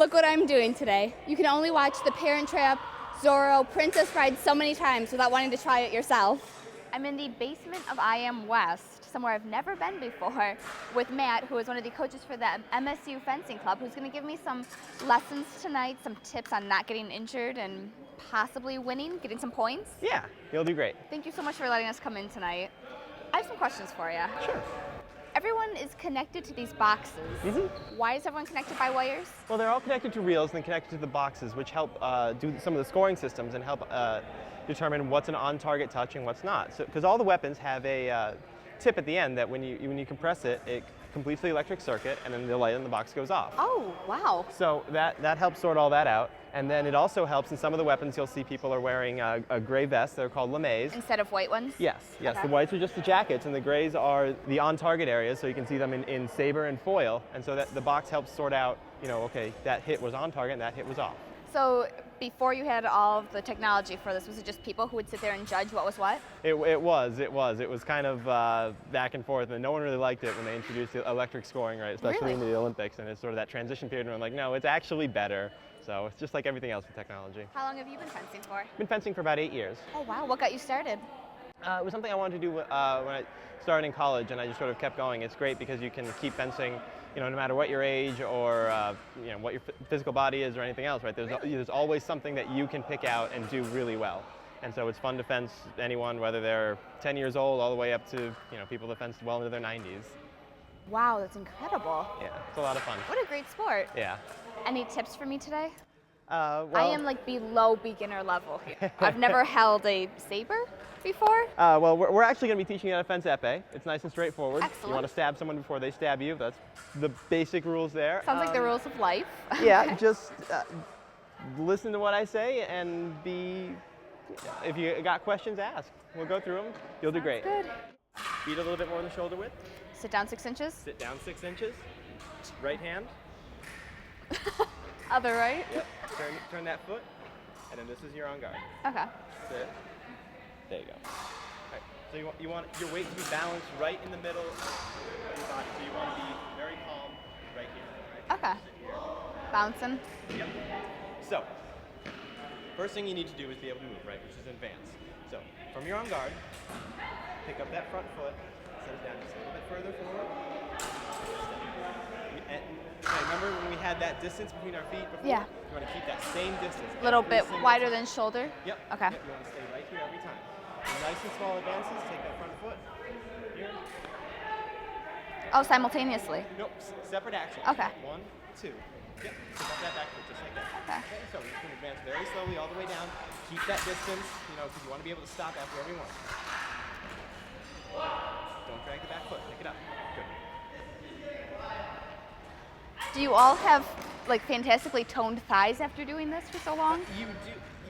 Look what I'm doing today. You can only watch The Parent Trap, Zorro, Princess Bride so many times without wanting to try it yourself. I'm in the basement of I Am West, somewhere I've never been before, with Matt, who is one of the coaches for the MSU fencing club, who's going to give me some lessons tonight, some tips on not getting injured and possibly winning, getting some points. Yeah, you'll do great. Thank you so much for letting us come in tonight. I have some questions for you. Sure. Everyone is connected to these boxes. Mm-hmm. Why is everyone connected by wires? Well, they're all connected to reels and then connected to the boxes, which help do some of the scoring systems and help determine what's an on-target touch and what's not. So, because all the weapons have a tip at the end that when you compress it, it completes the electric circuit, and then the light in the box goes off. Oh, wow. So that helps sort all that out. And then it also helps in some of the weapons, you'll see people are wearing a gray vest. They're called lames. Instead of white ones? Yes. Okay. The whites are just the jackets, and the grays are the on-target areas, so you can see them in saber and foil. And so that the box helps sort out, okay, that hit was on target and that hit was off. So before you had all of the technology for this, was it just people who would sit there and judge what was what? It was kind of back and forth, and no one really liked it when they introduced the electric scoring, right? Especially in the Olympics, and it's sort of that transition period where I'm like, no, it's actually better. So it's just like everything else with technology. How long have you been fencing for? I've been fencing for about 8 years. Oh wow, what got you started? It was something I wanted to do when I started in college, and I just sort of kept going. It's great because you can keep fencing, no matter what your age or what your physical body is or anything else, right? There's always something that you can pick out and do really well. And so it's fun to fence anyone, whether they're 10 years old all the way up to people that fenced well into their 90s. Wow, that's incredible. Yeah, it's a lot of fun. What a great sport. Yeah. Any tips for me today? Well, I am like below beginner level here. I've never held a saber before. Well, we're actually going to be teaching you how to fence épée. It's nice and straightforward. Excellent. You want to stab someone before they stab you. That's the basic rules there. Sounds like the rules of life. Yeah, Okay. just listen to what I say and if you got questions, ask. We'll go through them. You'll do great. Good. Feet a little bit more than shoulder width. Sit down 6 inches. Sit down 6 inches. Right hand. Other right. Yep. Turn that foot, and then this is your on guard. Okay. Sit. There you go. All right. So you want your weight to be balanced right in the middle of your body. So you want to be very calm right here. Right? Okay. Sit here. Bouncing. Yep. So first thing you need to do is be able to move, right, which is advance. So from your on guard, pick up that front foot, set it down just a little bit further forward. Remember when we had that distance between our feet before? Yeah. You want to keep that same distance. A little bit wider time. than shoulder? Yep. Okay. Yep. You want to stay right here every time. So nice and small advances. Take that front foot. Here. Oh, simultaneously. Nope. Separate actions. Okay. 1, 2. Yep. Pick up that back foot just like that. Okay. So you can advance very slowly all the way down. Keep that distance, because you want to be able to stop after every one. Don't drag the back foot. Pick it up. Good. Do you all have like fantastically toned thighs after doing this for so long?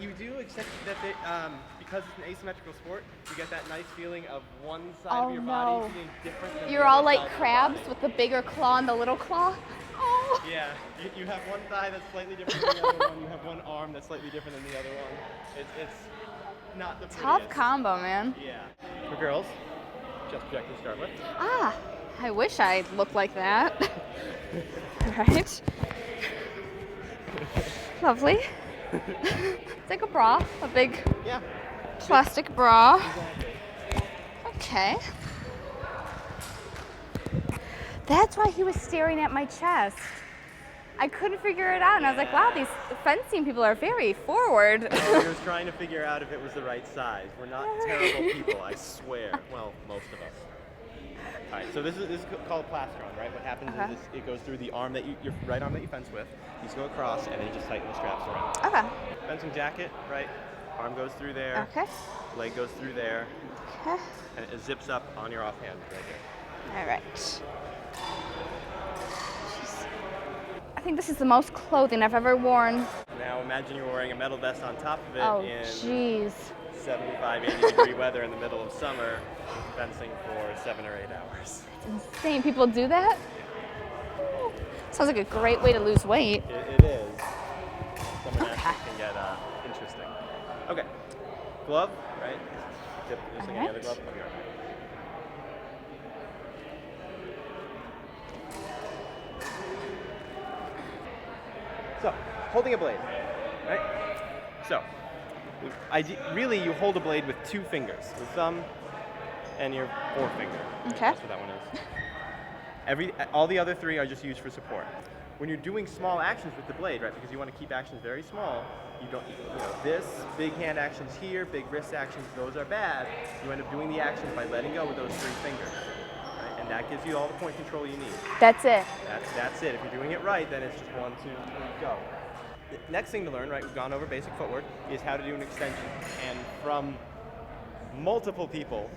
You do, except that because it's an asymmetrical sport, you get that nice feeling of one side of your body being different than You're the all other like side of your crabs body. with the bigger claw and the little claw? Oh. Yeah, you have one thigh that's slightly different than the other one. You have one arm that's slightly different than the other one. It's not the prettiest. Tough combo, man. Yeah. For girls, just project to start with. Ah, I wish I looked like that. Right? Lovely. It's like a bra, a big plastic bra. Okay. That's why he was staring at my chest. I couldn't figure it out, and I was like, wow, these fencing people are very forward. He was trying to figure out if it was the right size. We're not terrible people, I swear. Well, most of us. All right, so this is called plastron, right? What happens is it goes through the arm your right arm that you fence with. You just go across, and then you just tighten the straps around. Okay. Fencing jacket, right? Arm goes through there. Okay. Leg goes through there. Okay. And it zips up on your offhand right here. All right. I think this is the most clothing I've ever worn. Now imagine you're wearing a metal vest on top of it in jeez. 75, 80 degree weather in the middle of summer, fencing for 7 or 8 hours. It's insane. People do that? Sounds like a great way to lose weight. It is. Summer naturally can get interesting. Okay. Glove, right? Tip using any other glove. Okay. So, holding a blade, right? So, really you hold a blade with 2 fingers, your thumb and your forefinger. Okay. That's what that one is. All the other 3 are just used for support. When you're doing small actions with the blade, right, because you want to keep actions very small, you don't, this, big hand actions here, big wrist actions, those are bad. You end up doing the actions by letting go with those 3 fingers, right? And that gives you all the point control you need. That's it. That's it. If you're doing it right, then it's just 1, 2, 3, go. The next thing to learn, right, we've gone over basic footwork, is how to do an extension. And from multiple people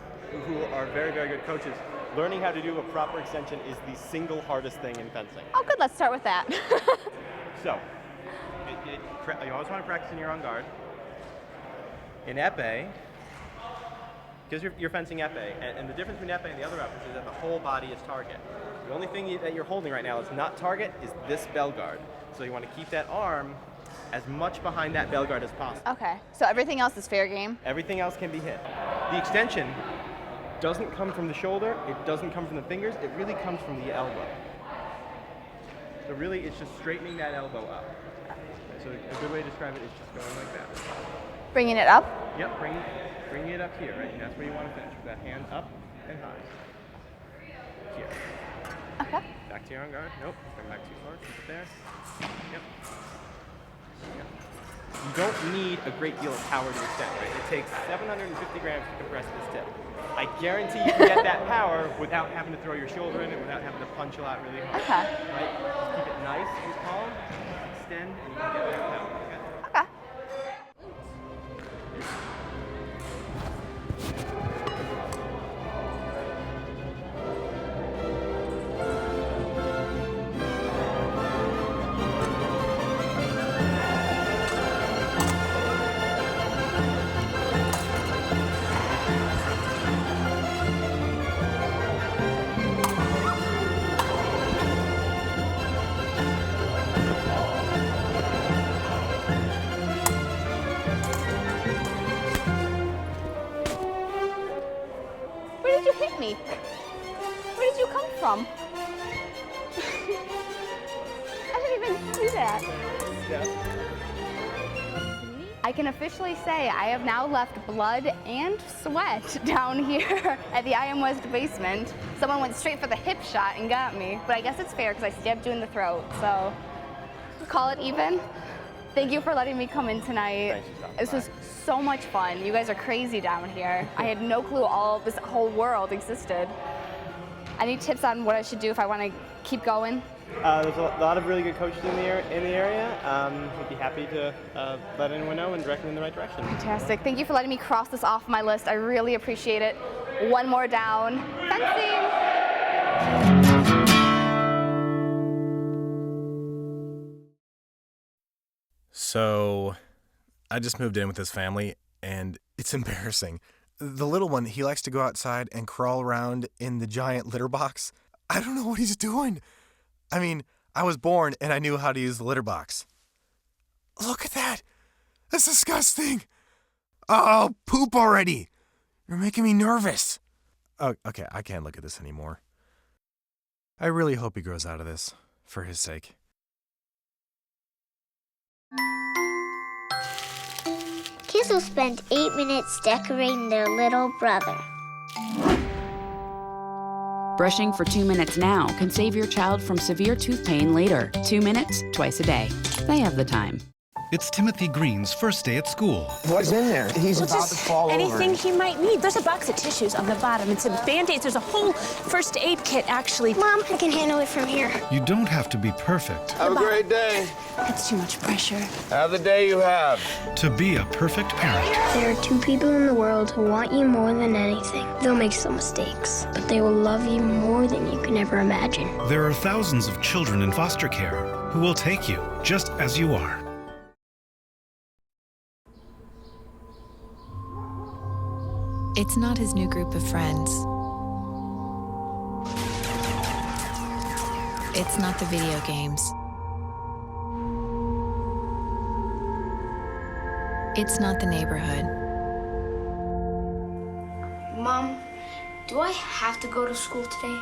who are very, very good coaches, learning how to do a proper extension is the single hardest thing in fencing. Oh, good. Let's start with that. So, you always want to practice when you're on guard. In épée, because you're fencing épée, and the difference between épée and the other weapons is that the whole body is target. The only thing that you're holding right now is not target, is this bell guard. So you want to keep that arm as much behind that bell guard as possible. Okay, so everything else is fair game? Everything else can be hit. The extension doesn't come from the shoulder, it doesn't come from the fingers, it really comes from the elbow. So really, it's just straightening that elbow up. So a good way to describe it is just going like that. Bringing it up? Yep, bring it up here, right? And that's where you want to finish, with that hand up and high. Here. Okay. Back to your on guard. Nope, bring back too far, keep it there. Yep. Yep. You don't need a great deal of power to extend, right? It takes 750 grams to compress this tip. I guarantee you can get that power without having to throw your shoulder in it, without having to punch a lot really hard. Okay. Right? Just keep it nice and calm, extend, and you can get that power. Okay? Okay. Where did you hit me? Where did you come from? I didn't even see that. I can officially say I have now left blood and sweat down here at the I Am West basement. Someone went straight for the hip shot and got me, but I guess it's fair because I stabbed you in the throat, so call it even. Thank you for letting me come in tonight. Thanks for stopping This by. was so much fun. You guys are crazy down here. I had no clue this whole world existed. Any tips on what I should do if I want to keep going? There's a lot of really good coaches in the area. We'd be happy to let anyone know and direct them in the right direction. Fantastic. Thank you for letting me cross this off my list. I really appreciate it. One more down. Fencing! So, I just moved in with this family, and it's embarrassing. The little one, he likes to go outside and crawl around in the giant litter box. I don't know what he's doing. I mean, I was born and I knew how to use the litter box. Look at that. That's disgusting. Oh, poop already. You're making me nervous. Oh, okay, I can't look at this anymore. I really hope he grows out of this, for his sake. Kids will spend 8 minutes decorating their little brother. Brushing for 2 minutes now can save your child from severe tooth pain later. 2 minutes, twice a day. They have the time. It's Timothy Green's first day at school. What's in there? He's about to fall over. Anything he might need. There's a box of tissues on the bottom and some Band-Aids. There's a whole first aid kit, actually. Mom, I can handle it from here. You don't have to be perfect Have a great day. That's too much pressure. Have the day you have. to be a perfect parent. There are 2 people in the world who want you more than anything. They'll make some mistakes, but they will love you more than you can ever imagine. There are thousands of children in foster care who will take you just as you are. It's not his new group of friends. It's not the video games. It's not the neighborhood. Mom, do I have to go to school today?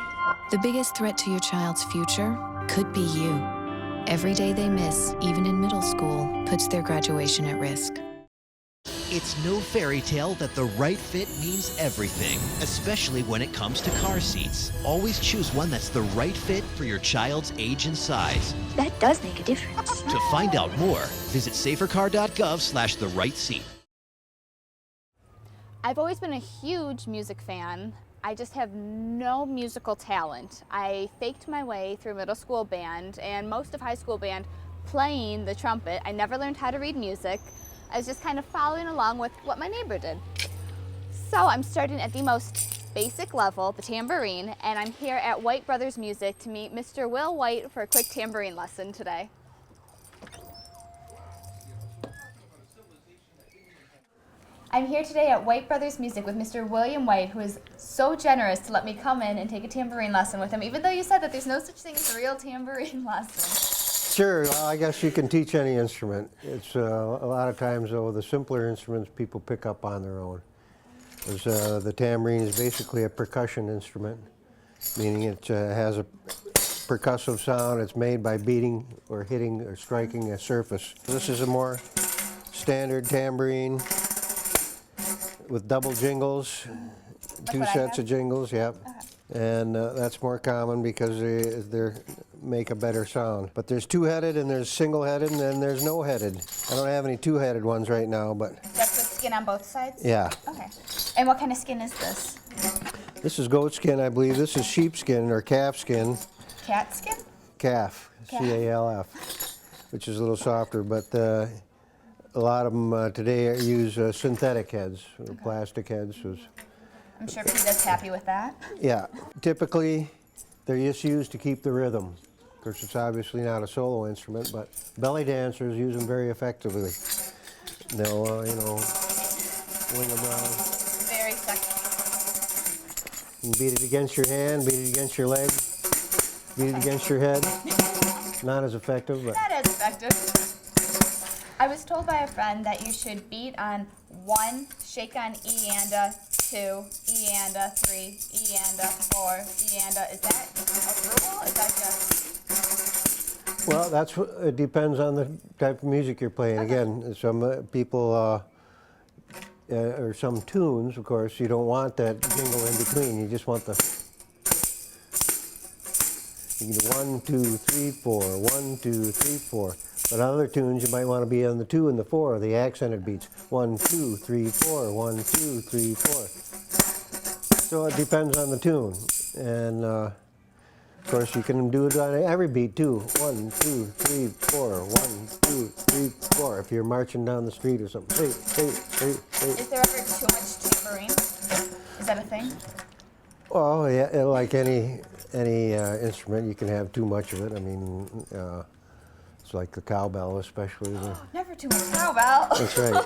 The biggest threat to your child's future could be you. Every day they miss, even in middle school, puts their graduation at risk. It's no fairy tale that the right fit means everything, especially when it comes to car seats. Always choose one that's the right fit for your child's age and size. That does make a difference. To find out more, visit safercar.gov/the-right-seat. I've always been a huge music fan. I just have no musical talent. I faked my way through middle school band and most of high school band playing the trumpet. I never learned how to read music. I was just kind of following along with what my neighbor did. So I'm starting at the most basic level, the tambourine, and I'm here at White Brothers Music to meet Mr. Will White for a quick tambourine lesson today. I'm here today at White Brothers Music with Mr. William White, who is so generous to let me come in and take a tambourine lesson with him, even though you said that there's no such thing as a real tambourine lesson. Sure, well, I guess you can teach any instrument. It's a lot of times, though, the simpler instruments people pick up on their own. The tambourine is basically a percussion instrument, meaning it has a percussive sound. It's made by beating or hitting or striking a surface. This is a more standard tambourine with double jingles, two sets of jingles, yep. And that's more common because they make a better sound. But there's two-headed and there's single-headed and then there's no-headed. I don't have any two-headed ones right now, but... That's with skin on both sides? Yeah. Okay. And what kind of skin is this? This is goat skin, I believe. This is sheep skin or calf skin. Cat skin? Calf, C-A-L-F, which is a little softer. But a lot of them today use synthetic heads, or plastic heads. I'm sure Peter's happy with that. Yeah. Typically, they're just used to keep the rhythm. Of course, it's obviously not a solo instrument, but belly dancers use them very effectively. They'll, wing them around. Very sexy. And beat it against your hand, beat it against your leg, beat it against your head. Not as effective, but... Not as effective. I was told by a friend that you should beat on 1, shake on E and a, 2, E and a, 3, E and a, 4, E and a. Is that a rule? Is that just... Well, it depends on the type of music you're playing. Okay. Again, some people, or some tunes, of course, you don't want that jingle in between. You just want the... You can do 1, 2, 3, 4, 1, 2, 3, 4. But other tunes, you might want to be on the 2 and the 4, the accented beats. 1, 2, 3, 4, 1, 2, 3, 4. So it depends on the tune. And of course, you can do it on every beat too. 1, 2, 3, 4, 1, 2, 3, 4. If you're marching down the street or something. Hey. Is there ever too much tambourine? Is that a thing? Well, yeah, like any instrument, you can have too much of it. I mean, it's like the cowbell, especially. Never too much cowbell. That's right.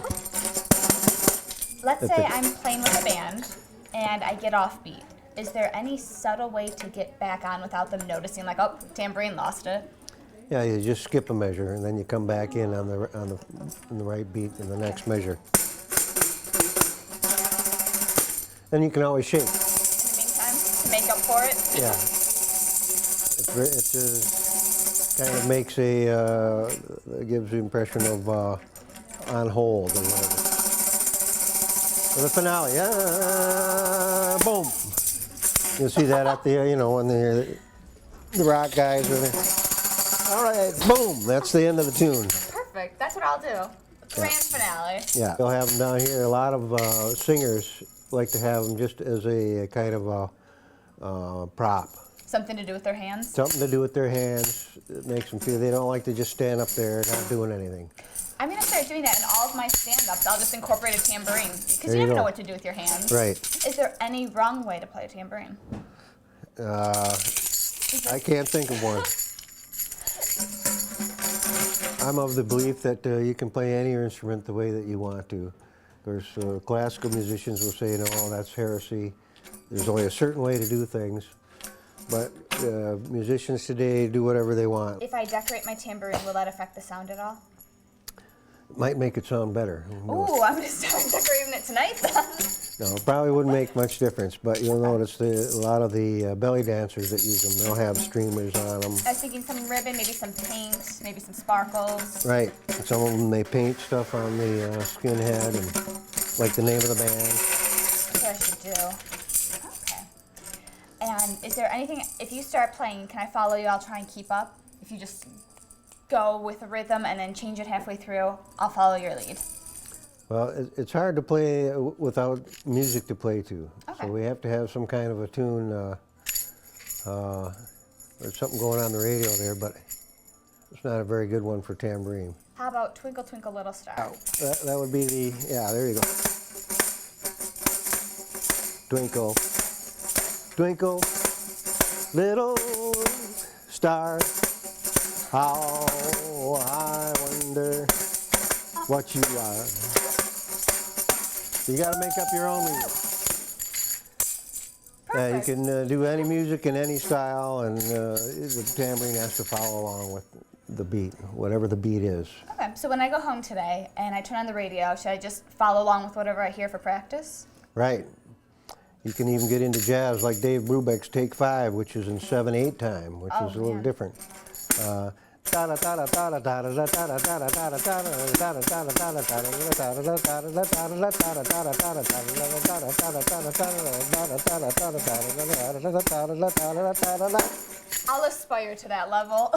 Let's say I'm playing with a band and I get off beat. Is there any subtle way to get back on without them noticing, like, oh, tambourine lost it? Yeah, you just skip a measure and then you come back in on the right beat in the next measure. Then you can always shake. In the meantime, to make up for it? Yeah. It kind of makes gives the impression of on hold or whatever. For the finale, boom. You'll see that at the, when the rock guys are there. All right, boom, that's the end of the tune. Perfect, that's what I'll do. Grand finale. Yeah, they'll have them down here. A lot of singers like to have them just as a kind of a prop. Something to do with their hands? Something to do with their hands. It makes them feel they don't like to just stand up there not doing anything. I'm going to start doing that in all of my stand-ups. I'll just incorporate a tambourine, because you never know what to do with your hands. Right. Is there any wrong way to play a tambourine? I can't think of one. I'm of the belief that you can play any instrument the way that you want to. Of course, classical musicians will say, no, that's heresy. There's only a certain way to do things. But musicians today do whatever they want. If I decorate my tambourine, will that affect the sound at all? Might make it sound better. Ooh, I'm going to start decorating it tonight then. No, it probably wouldn't make much difference, but you'll notice a lot of the belly dancers that use them, they'll have streamers on them. I was thinking some ribbon, maybe some paint, maybe some sparkles. Right. Some of them, they paint stuff on the skinhead, and like the name of the band. That's what I should do. Okay. And is there anything, if you start playing, can I follow you? I'll try and keep up. If you just go with the rhythm and then change it halfway through, I'll follow your lead. Well, it's hard to play without music to play to. Okay. So we have to have some kind of a tune. There's something going on the radio there, but it's not a very good one for tambourine. How about Twinkle Twinkle Little Star? That would be the, yeah, there you go. Twinkle, twinkle, little star, how I wonder what you are. You got to make up your own music. You can do any music in any style, and the tambourine has to follow along with the beat, whatever the beat is. Okay, so when I go home today and I turn on the radio, should I just follow along with whatever I hear for practice? Right. You can even get into jazz like Dave Brubeck's Take 5, which is in 7/8 time, which is a little different. I'll aspire to that level.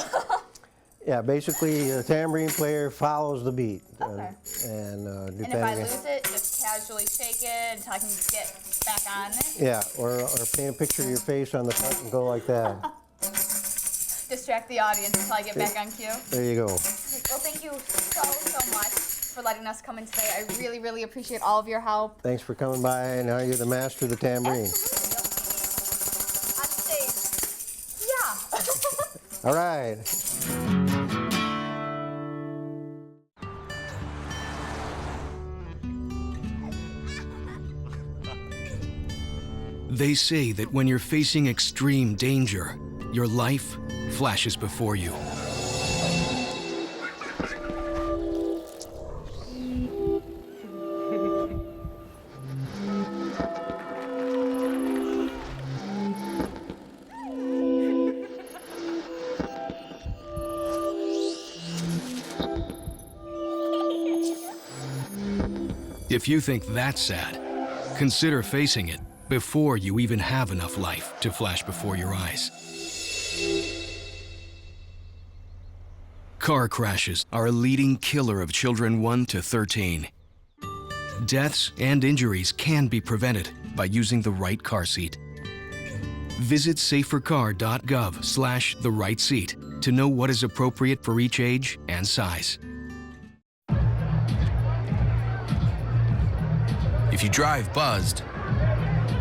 Yeah, basically the tambourine player follows the beat. Okay. And if I lose it, just casually shake it until I can get back on it? Yeah, or paint a picture of your face on the front and go like that. Distract the audience until I get back on cue? There you go. Well, thank you so much for letting us come in today. I really, really appreciate all of your help. Thanks for coming by. Now you're the master of the tambourine. Absolutely. On stage. Yeah. All right. They say that when you're facing extreme danger, your life flashes before you. If you think that's sad, consider facing it before you even have enough life to flash before your eyes. Car crashes are a leading killer of children 1 to 13. Deaths and injuries can be prevented by using the right car seat. Visit safercar.gov/the-right-seat to know what is appropriate for each age and size. If you drive buzzed,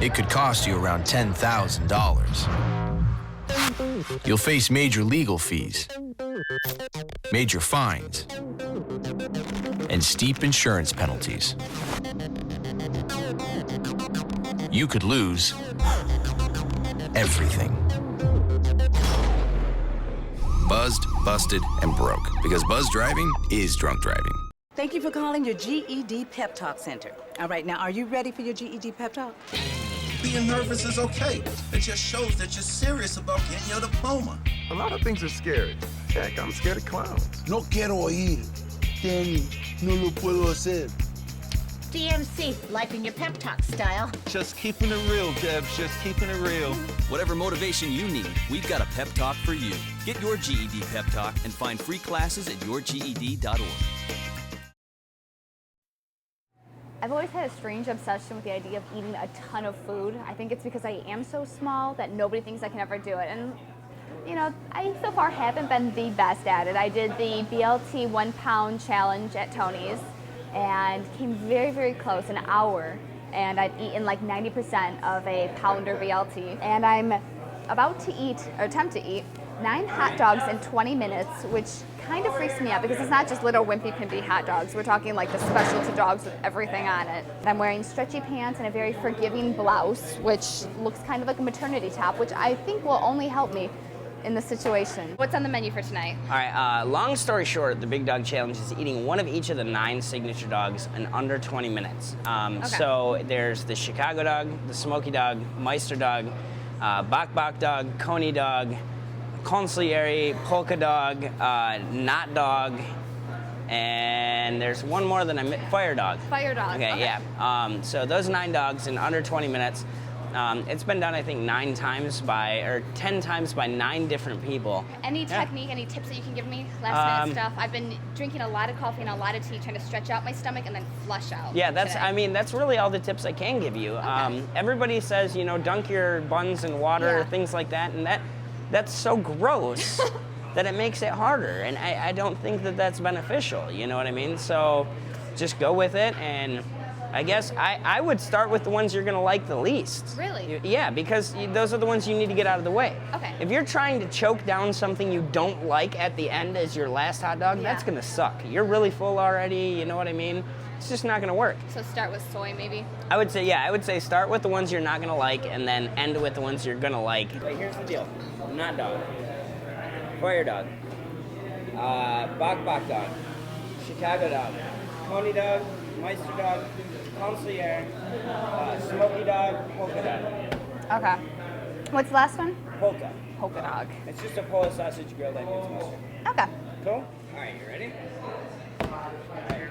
it could cost you around $10,000. You'll face major legal fees, major fines, and steep insurance penalties. You could lose everything. Buzzed, busted, and broke. Because buzz driving is drunk driving. Thank you for calling your GED Pep Talk Center. All right, now, are you ready for your GED Pep Talk? Being nervous is okay. It just shows that you're serious about getting your diploma. A lot of things are scary. Heck, I'm scared of clowns. No quiero oír. Danny, no lo puedo hacer. DMC, life in your pep talk style. Just keeping it real, Debs, just keeping it real. Whatever motivation you need, we've got a pep talk for you. Get your GED pep talk and find free classes at yourged.org. I've always had a strange obsession with the idea of eating a ton of food. I think it's because I am so small that nobody thinks I can ever do it. And, you know, I so far haven't been the best at it. I did the BLT 1 pound challenge at Tony's and came very, very close, an hour. And I've eaten like 90% of a pounder BLT. And I'm about to eat, or attempt to eat, 9 hot dogs in 20 minutes, which kind of freaks me out because it's not just little wimpy pimpy hot dogs. We're talking like the specialty dogs with everything on it. I'm wearing stretchy pants and a very forgiving blouse, which looks kind of like a maternity top, which I think will only help me in the situation. What's on the menu for tonight? All right, long story short, the Big Dog Challenge is eating one of each of the 9 signature dogs in under 20 minutes. So there's the Chicago dog, the Smoky dog, Meister dog, Bok Bok dog, Coney dog, Consigliere, Polka dog, Knot dog, and there's one more that I missed, Fire dog. Fire dog. Okay, yeah. So those 9 dogs in under 20 minutes. It's been done, I think, 10 times by 9 different people. Any technique, any tips that you can give me? Last minute stuff. I've been drinking a lot of coffee and a lot of tea, trying to stretch out my stomach and then flush out. Yeah, that's. today. I mean, that's really all the tips I can give you. Everybody says, you know, dunk your buns in water, things like that, and that's so gross that it makes it harder. And I don't think that that's beneficial. You know what I mean? So just go with it and. I guess I would start with the ones you're gonna like the least. Really? Yeah, because those are the ones you need to get out of the way. Okay. If you're trying to choke down something you don't like at the end as your last hot dog, that's gonna suck. You're really full already, you know what I mean? It's just not gonna work. So start with soy, maybe? I would say start with the ones you're not gonna like and then end with the ones you're gonna like. Right, here's the deal. Knot dog, Fire dog, Bok Bok dog, Chicago dog, Coney dog, Meister dog, Consigliere, Smoky dog, Polka dog. Okay. What's the last one? Polka. Polka dog. It's just a Polish sausage grilled onions mustard. Okay. Cool? All right, you ready? All right.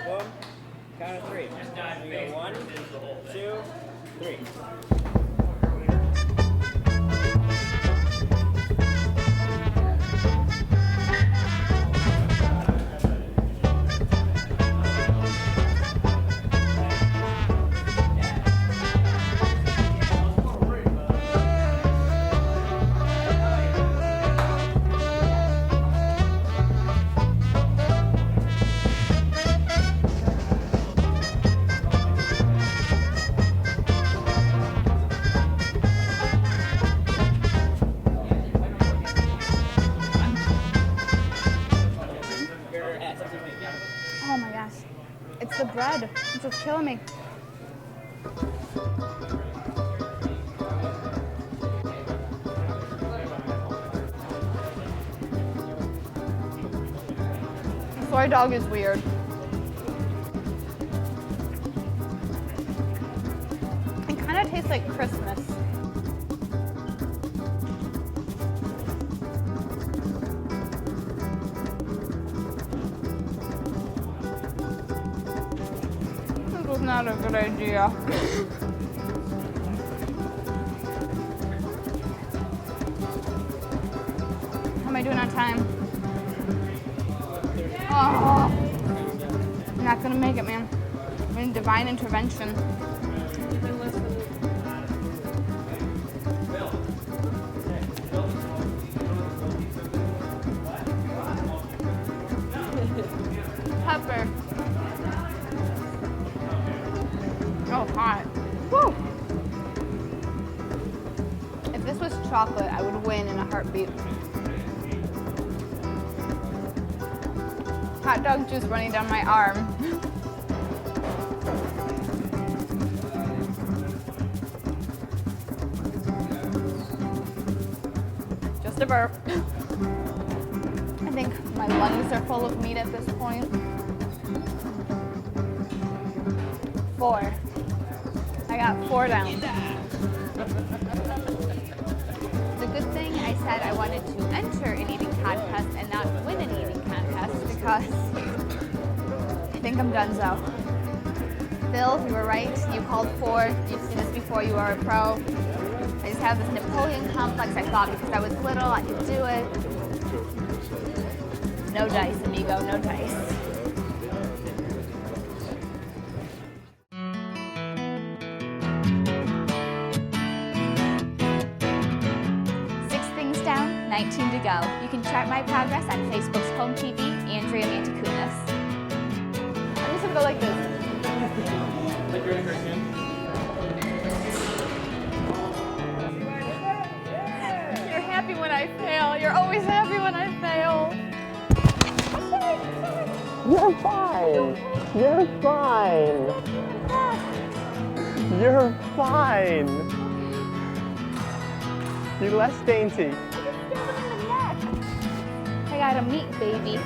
Boom. Count of 3. We go 1, 2, 3. Oh my gosh. It's the bread. It's just killing me. The soy dog is weird. It kind of tastes like Christmas. Not a good idea. How am I doing on time? Oh, I'm not gonna make it, man. I need divine intervention. Pepper. Oh, hot. Woo! If this was chocolate, I would win in a heartbeat. Hot dog juice running down my arm. Just a burp. I think my lungs are full of meat at this point. 4. I got 4 down. It's a good thing I said I wanted to enter an eating contest and not win an eating contest because I think I'm donezo. Bill, you were right. You called 4. You've seen this before. You are a pro. I just have this Napoleon complex. I thought because I was little, I could do it. No dice, amigo. No dice. Down, 19 to go. You can track my progress on Facebook's home TV, Andrea Mantakounis. I'm just gonna go like this. Like you're in a great game. You're happy when I fail. You're always happy when I fail. You're fine. You're fine. You're fine. Be less dainty. I got a meat baby.